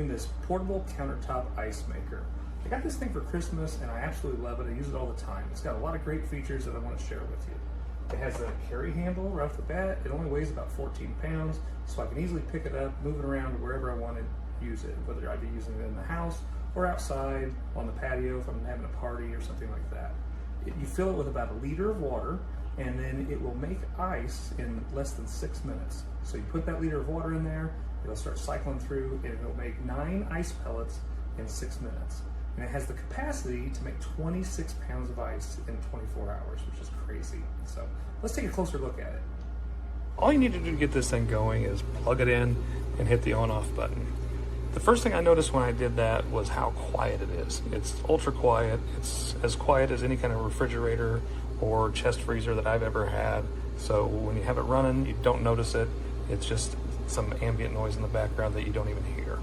reviewing this portable countertop ice maker. I got this thing for Christmas and I absolutely love it. I use it all the time. It's got a lot of great features that I want to share with you. It has a carry handle right off the bat. It only weighs about 14 pounds, so I can easily pick it up, move it around to wherever I want to use it, whether I be using it in the house or outside on the patio if I'm having a party or something like that. You fill it with about a liter of water, and then it will make ice in less than 6 minutes. So you put that liter of water in there, it'll start cycling through, and it'll make 9 ice pellets in 6 minutes. And it has the capacity to make 26 pounds of ice in 24 hours, which is crazy. So let's take a closer look at it. All you need to do to get this thing going is plug it in and hit the on-off button. The first thing I noticed when I did that was how quiet it is. It's ultra quiet. It's as quiet as any kind of refrigerator or chest freezer that I've ever had. So when you have it running, you don't notice it. It's just some ambient noise in the background that you don't even hear.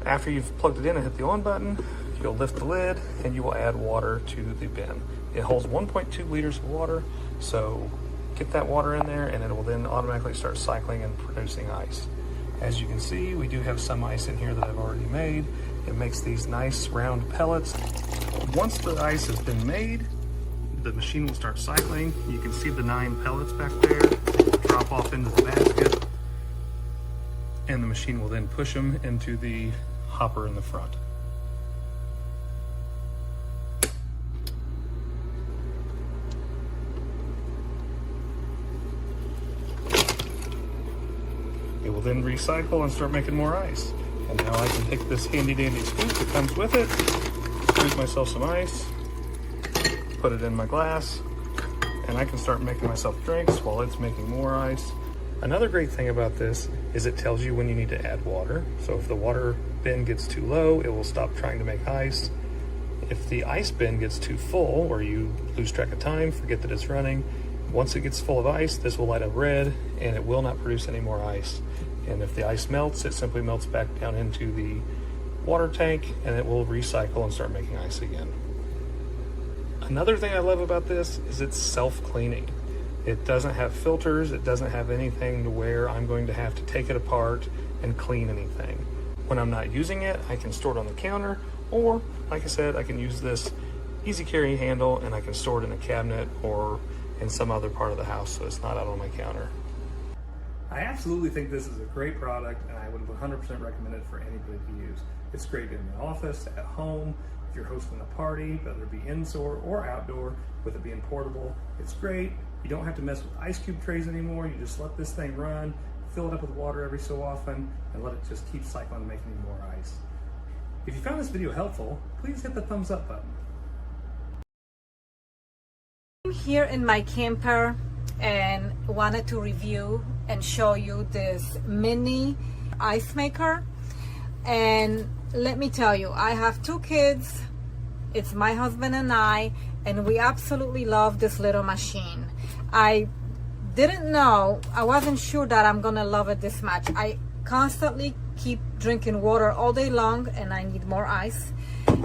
After you've plugged it in and hit the on button, you'll lift the lid and you will add water to the bin. It holds 1.2 liters of water, so get that water in there and it will then automatically start cycling and producing ice. As you can see, we do have some ice in here that I've already made. It makes these nice round pellets. Once the ice has been made, the machine will start cycling. You can see the 9 pellets back there drop off into the basket, and the machine will then push them into the hopper in the front. It will then recycle and start making more ice. And now I can take this handy dandy scoop that comes with it, scoop myself some ice, put it in my glass, and I can start making myself drinks while it's making more ice. Another great thing about this is it tells you when you need to add water. So if the water bin gets too low, it will stop trying to make ice. If the ice bin gets too full, or you lose track of time, forget that it's running, once it gets full of ice, this will light up red and it will not produce any more ice. And if the ice melts, it simply melts back down into the water tank and it will recycle and start making ice again. Another thing I love about this is it's self-cleaning. It doesn't have filters, it doesn't have anything to where I'm going to have to take it apart and clean anything. When I'm not using it, I can store it on the counter, or like I said, I can use this easy carry handle and I can store it in a cabinet or in some other part of the house so it's not out on my counter. I absolutely think this is a great product and I would 100% recommend it for anybody to use. It's great in the office, at home, if you're hosting a party, whether it be indoor or outdoor, with it being portable. It's great. You don't have to mess with ice cube trays anymore. You just let this thing run, fill it up with water every so often, and let it just keep cycling and making more ice. If you found this video helpful, please hit the thumbs up button. I'm here in my camper and wanted to review and show you this mini ice maker. And let me tell you, I have 2 kids. It's my husband and I, and we absolutely love this little machine. I didn't know, I wasn't sure that I'm gonna love it this much. I constantly keep drinking water all day long and I need more ice.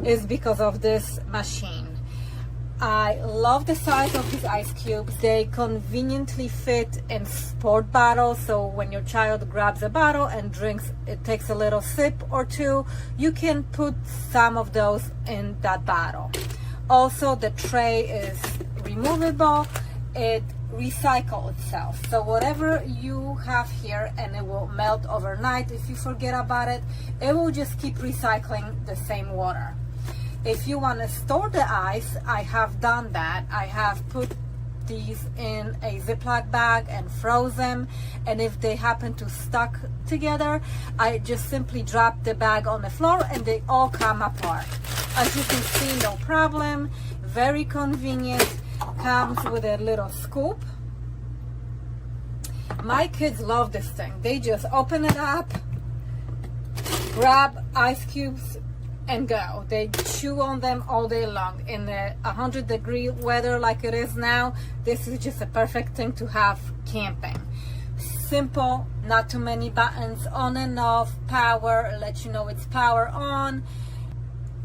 It's because of this machine. I love the size of these ice cubes. They conveniently fit in sport bottles, so when your child grabs a bottle and drinks, it takes a little sip or two, you can put some of those in that bottle. Also, the tray is removable. It recycles itself, so whatever you have here, and it will melt overnight. If you forget about it, it will just keep recycling the same water. If you want to store the ice, I have done that. I have put these in a Ziploc bag and froze them, and if they happen to stuck together, I just simply drop the bag on the floor and they all come apart. As you can see, no problem. Very convenient. Comes with a little scoop. My kids love this thing. They just open it up, grab ice cubes, and go. They chew on them all day long. In the 100-degree weather like it is now, this is just a perfect thing to have camping. Simple, not too many buttons, on and off, power, let you know it's power on.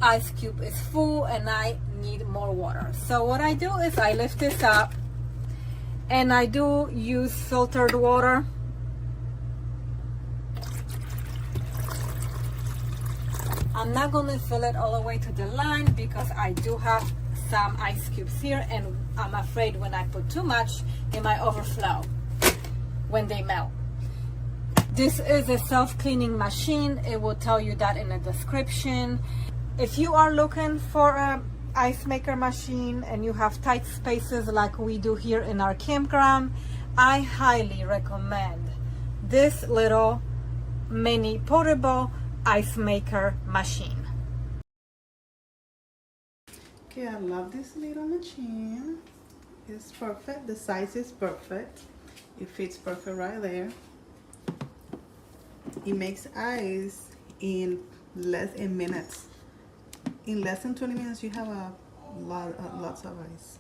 Ice cube is full and I need more water. So what I do is I lift this up, and I do use filtered water. I'm not gonna fill it all the way to the line because I do have some ice cubes here, and I'm afraid when I put too much, it might overflow when they melt. This is a self-cleaning machine. It will tell you that in the description. If you are looking for a ice maker machine and you have tight spaces like we do here in our campground, I highly recommend this little mini portable ice maker machine. Okay, I love this little machine. It's perfect. The size is perfect. It fits perfect right there. It makes ice in minutes. In less than 20 minutes, you have lots of ice.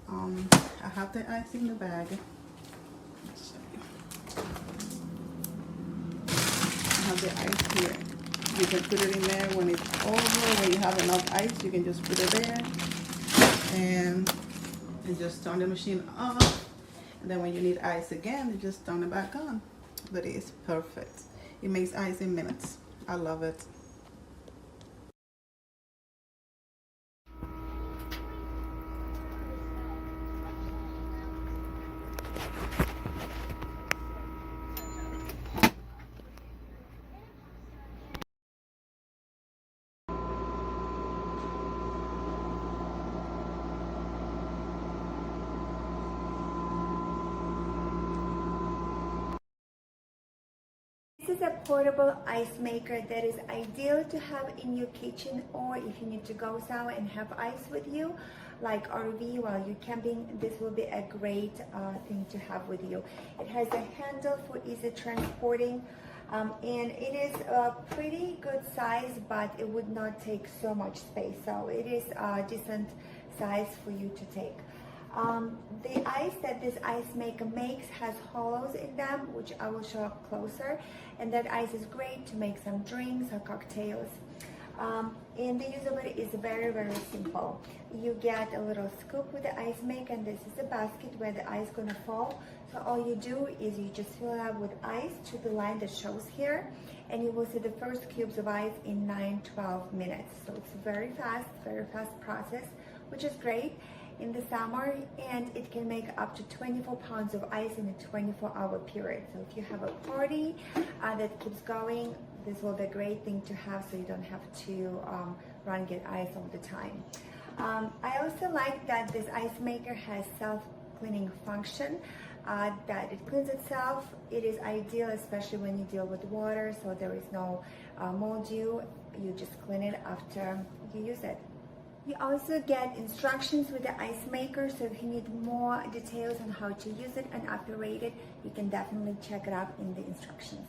I have the ice in the bag. I have the ice here. You can put it in there when it's over. When you have enough ice, you can just put it there and just turn the machine off. And then when you need ice again, you just turn it back on. But it is perfect. It makes ice in minutes. I love it. This is a portable ice maker that is ideal to have in your kitchen, or if you need to go somewhere and have ice with you, like RV while you're camping, this will be a great thing to have with you. It has a handle for easy transporting, and it is a pretty good size, but it would not take so much space, so it is a decent size for you to take. The ice that this ice maker makes has hollows in them, which I will show up closer, and that ice is great to make some drinks or cocktails. And the use of it is very, very simple. You get a little scoop with the ice maker, and this is a basket where the ice is going to fall. So all you do is you just fill it up with ice to the line that shows here, and you will see the first cubes of ice in 9-12 minutes. So it's very fast process, which is great in the summer, and it can make up to 24 pounds of ice in a 24-hour period. So if you have a party that keeps going, this will be a great thing to have, so you don't have to run and get ice all the time. I also like that this ice maker has self-cleaning function, that it cleans itself. It is ideal, especially when you deal with water, so there is no mildew. You just clean it after you use it. You also get instructions with the ice maker, so if you need more details on how to use it and operate it, you can definitely check it out in the instructions.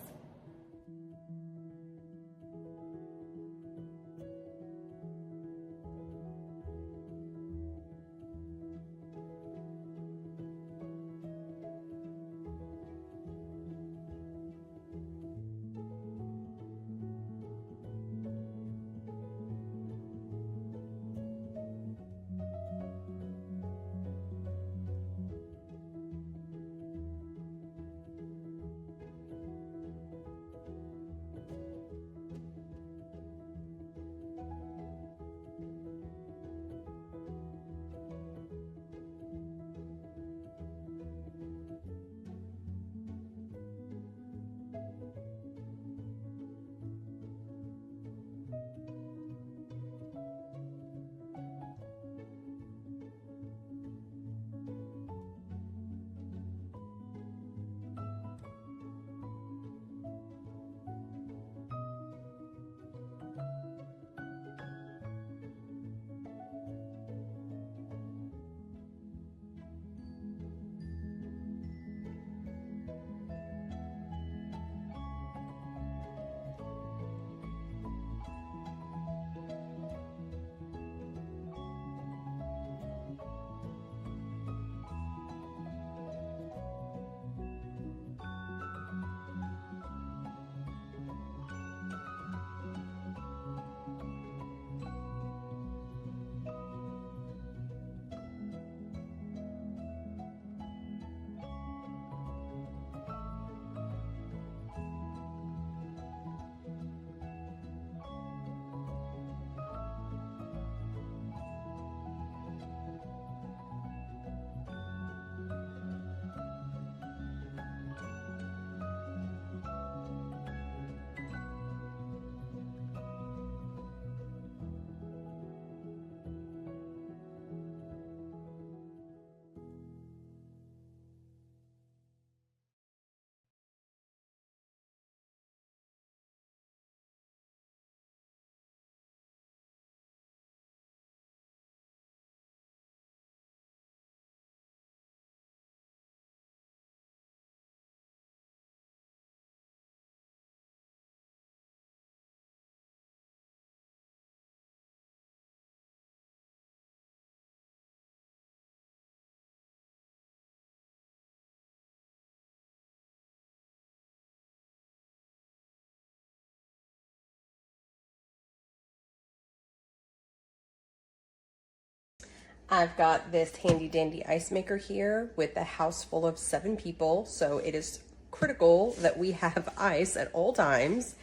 I've got this handy dandy ice maker here with a house full of 7 people, so it is critical that we have ice at all times.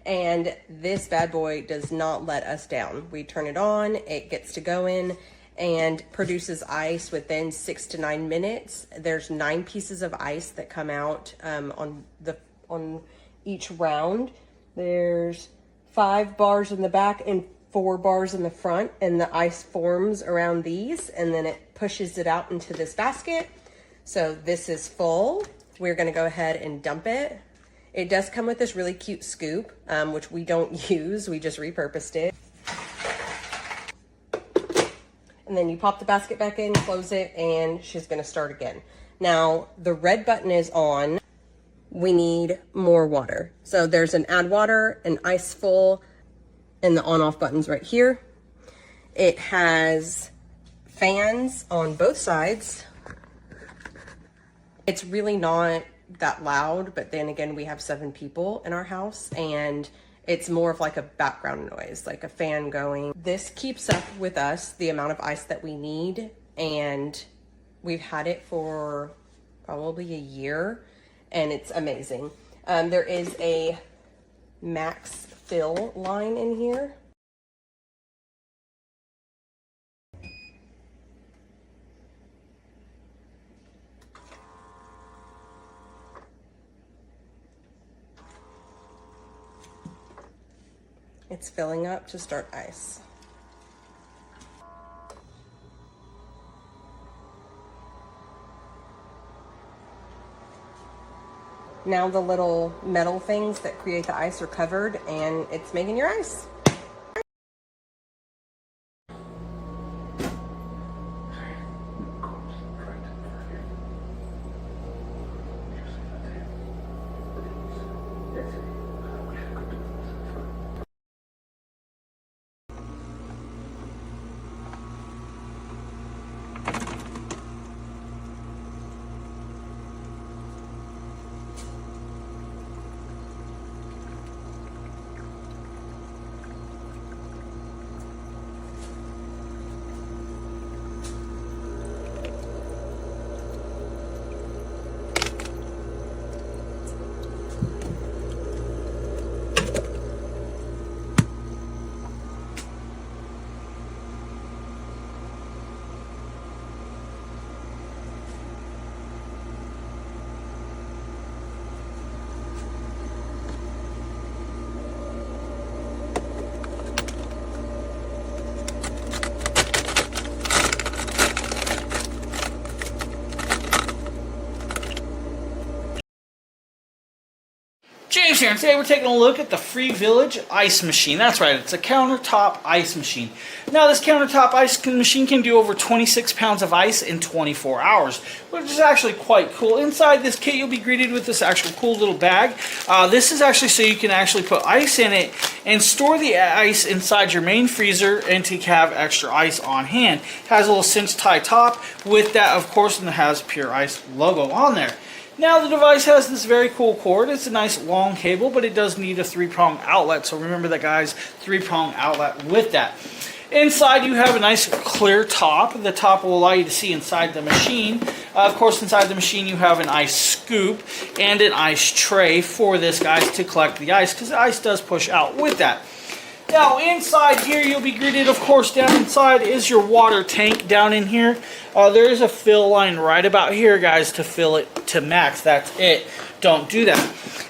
And this bad boy does not let us down. We turn it on, it gets to going and produces ice within 6 to 9 minutes. There's 9 pieces of ice that come out on each round. There's 5 bars in the back and 4 bars in the front, and the ice forms around these, and then it pushes it out into this basket. So this is full. We're gonna go ahead and dump it. It does come with this really cute scoop, which we don't use, we just repurposed it. And then you pop the basket back in, close it, and she's gonna start again. Now, the red button is on. We need more water. So there's an add water, an ice full, and the on-off buttons right here. It has fans on both sides. It's really not that loud, but then again, we have 7 people in our house, and it's more of like a background noise, like a fan going. This keeps up with us, the amount of ice that we need, and we've had it for probably a year, and it's amazing. There is a max fill line in here. It's filling up to start ice. Now the little metal things that create the ice are covered, and it's making your ice. James here, and today we're taking a look at the Free Village ice machine. That's right, it's a countertop ice machine. Now this countertop ice machine can do over 26 pounds of ice in 24 hours, which is actually quite cool. Inside this kit you'll be greeted with this actual cool little bag. This is actually so you can actually put ice in it and store the ice inside your main freezer and to have extra ice on hand. It has a little cinch tie top with that, of course, and it has Pure Ice logo on there. Now the device has this very cool cord. It's a nice long cable, but it does need a 3-prong outlet. So remember that, guys, 3-prong outlet with that. Inside you have a nice clear top. The top will allow you to see inside the machine. Of course, inside the machine you have an ice scoop and an ice tray for this, guys, to collect the ice, because the ice does push out with that. Now inside here you'll be greeted, of course, down inside is your water tank down in here. There is a fill line right about here, guys, to fill it to max. That's it. Don't do that.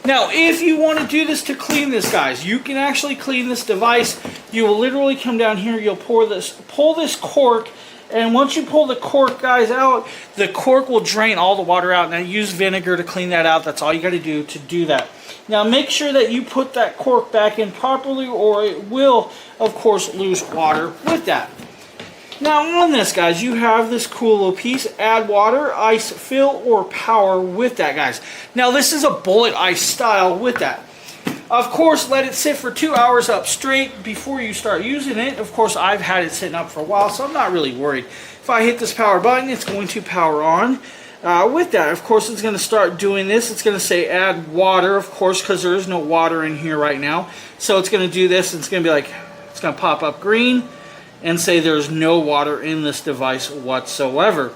Now if you want to do this to clean this, guys, you can actually clean this device. You will literally come down here, you'll pull this cork, and once you pull the cork, guys, out, the cork will drain all the water out. Now use vinegar to clean that out. That's all you got to do that. Now make sure that you put that cork back in properly, or it will, of course, lose water with that. Now on this, guys, you have this cool little piece. Add water, ice fill, or power with that, guys. Now this is a bullet ice style with that. Of course, let it sit for 2 hours up straight before you start using it. Of course, I've had it sitting up for a while, so I'm not really worried. If I hit this power button, it's going to power on. With that, of course, it's going to start doing this. It's going to say add water, of course, because there is no water in here right now. So it's going to do this. It's going to be like, it's going to pop up green. and say there's no water in this device whatsoever,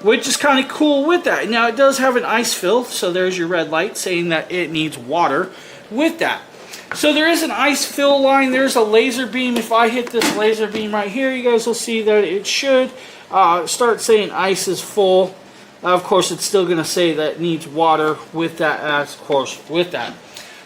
which is kind of cool with that. Now it does have an ice fill, so there's your red light saying that it needs water with that. So there is an ice fill line. There's a laser beam. If I hit this laser beam right here, you guys will see that it should start saying ice is full. Of course, it's still going to say that it needs water with that, of course, with that.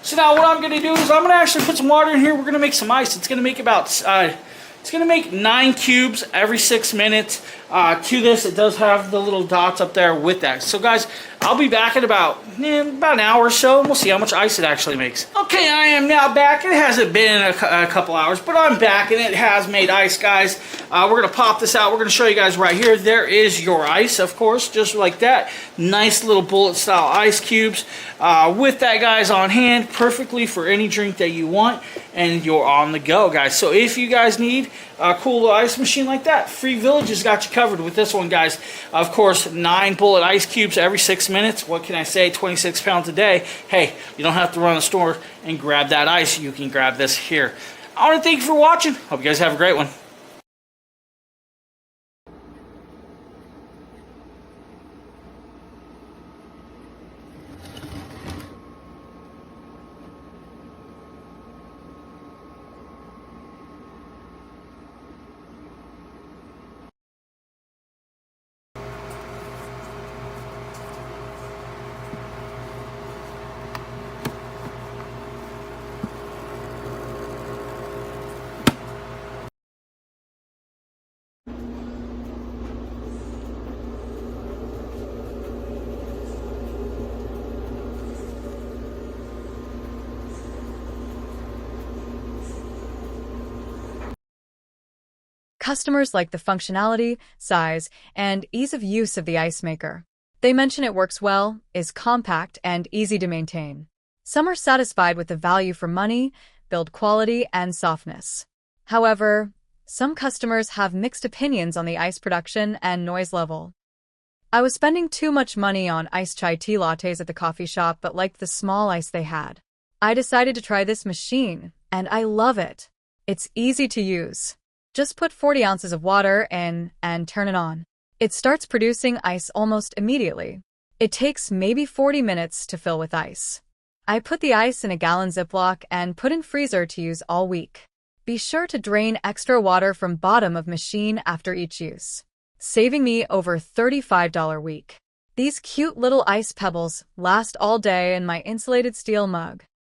So now what I'm going to do is I'm going to actually put some water in here. We're going to make some ice. It's going to make about, it's going to make 9 cubes every 6 minutes. To this, it does have the little dots up there with that. So guys, I'll be back in about an hour or so, and we'll see how much ice it actually makes. Okay, I am now back. It hasn't been a couple hours, but I'm back, and it has made ice, guys. We're going to pop this out. We're going to show you guys right here. There is your ice, of course, just like that. Nice little bullet-style ice cubes. With that, guys, on hand, perfectly for any drink that you want, and you're on the go, guys. So if you guys need a cool little ice machine like that, Free Village has got you covered with this one, guys. Of course, 9 bullet ice cubes every 6 minutes. What can I say? 26 pounds a day. Hey, you don't have to run to the store and grab that ice. You can grab this here. I want to thank you for watching. Hope you guys have a great one. Customers like the functionality, size, and ease of use of the ice maker. They mention it works well, is compact, and easy to maintain. Some are satisfied with the value for money, build quality, and softness. However, some customers have mixed opinions on the ice production and noise level. I was spending too much money on iced chai tea lattes at the coffee shop but liked the small ice they had. I decided to try this machine, and I love it. It's easy to use. Just put 40 ounces of water in and turn it on. It starts producing ice almost immediately. It takes maybe 40 minutes to fill with ice. I put the ice in a gallon Ziploc and put in freezer to use all week. Be sure to drain extra water from bottom of machine after each use, saving me over $35 week. These cute little ice pebbles last all day in my insulated steel mug.